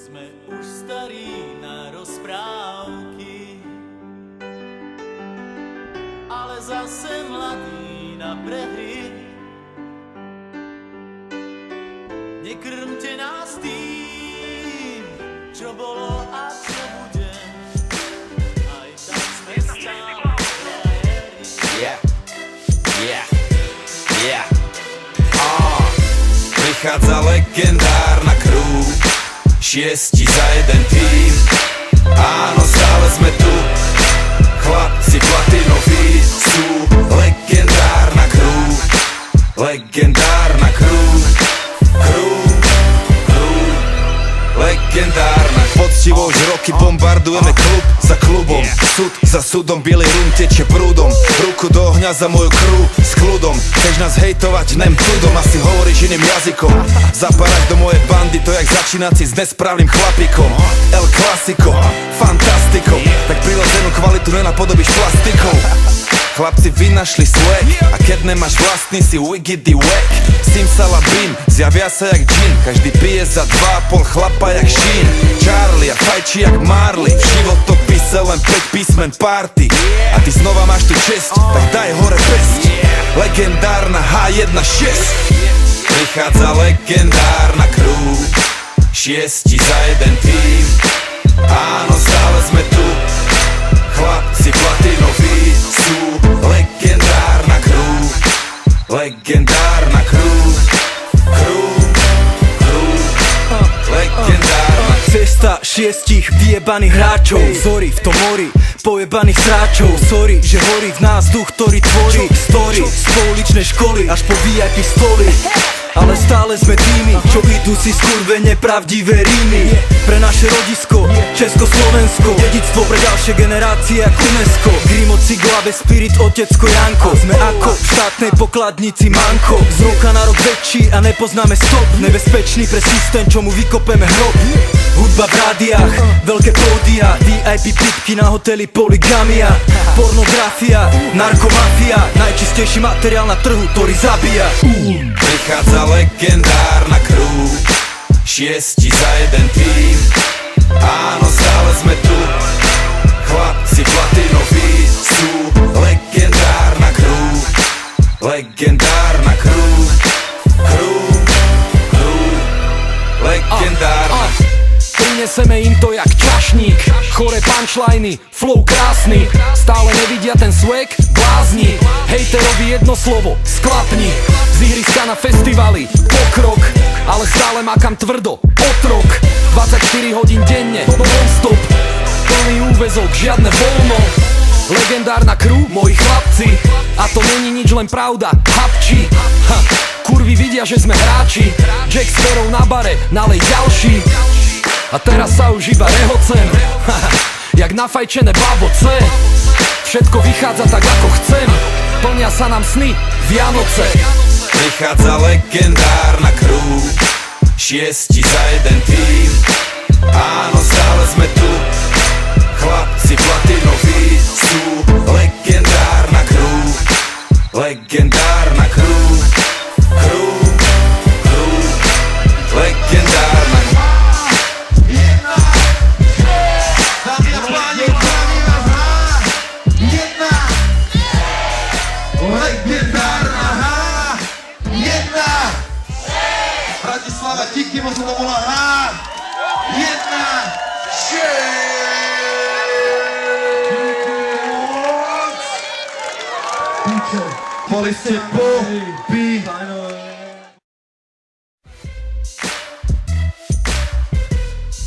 Sme už starí na rozprávky, ale zase mladí na prehry. Nekrmte nás tým, čo bolo a čo bude. Aj tak sme stále frajeri. Prichádza legendárna crew, 6 za jeden tým. Áno, stále sme tu, chlapci platinoví sú. Legendárna crew, legendárna crew, legendárna. Poctivo už roky bombardujeme klub za klubom, súd za súdom, bielý rum teče prúdom. Ruku do ohňa za moju crew s kľudom. Chceš nás hejtovať, nem túdom, asi hovoríš iným jazykom. Zapadať do mojej bandy, to jak začínať si s nesprávnym chlapikom. El Clasico, fantastiko, tak prirodzenú kvalitu nenapodobíš plastikou. Chlapci vynašli swag, a keď nemáš vlastný si wiggity wack. Simsalabim, zjavia sa jak džin, každý pije za 2,5 chlapa jak Sheen. Charlie a fajči jak Marley, v životopise len 5 písmen party. A ty znova máš tu česť, tak daj hore pesť. Legendárna H1-6. Prichádza legendárna crew, 6 za jeden tým. Áno, stále sme tu, chlapci platinoví sú. Legendárna crew, legendárna crew, legendárna. Cesta 6 vyjebaných hráčov, vzory v tom mori pojebaných sráčov. Sorry, že horí v nás duch, ktorý tvorí story z pouličnej školy až po VIP stoly. Ale stále sme tými, čo idú si skurvene pravdivé rímy. Pre naše rodisko, Československo, dedictvo pre ďalšie generácie jak UNESCO. Grimo, ciglave, spirit, otecko Janko. Sme ako v štátnej pokladnici manko. Z roka na rok väčší a nepoznáme stop. Nebezpečný pre systém, čo mu vykopeme hrob. Hudba v rádiách, veľké pódia, VIP pipky na hoteli Poligamia. Pornografia, narkomafia, najčistejší materiál na trhu, ktorý zabíja. Prichádza legendárna crew, 6 za jeden tým. Áno, stále sme tu, chlapci platinoví sú. Legendárna crew, legendárna crew, legendárna. Prineseme im to jak čašník, chore punchliny, flow krásny. Stále nevidia ten swag, blázni. Hejterovi jedno slovo, sklapni. Z ihriska na festivaly, pokrok, ale stále makam tvrdo, otrok. 24 hodín denne, non-stop, plný úväzok, žiadne voľno. Legendárna crew, moji chlapci, a to není nič len pravda, hapči. Kurvy vidia, že sme hráči, Jack s Ferou na bare, nalej ďalší. A teraz sa už iba rehocem, jak nafajčené baboce. Všetko vychádza tak ako chcem, plnia sa nám sny, Vianoce. Prichádza legendárna crew, 6 za jeden tým. Áno, stále sme tu, chlapci platinoví sú. Legendárna crew, legendárna crew, legendárna. Bratislava, díky moc, to bola H1-6. Boli ste po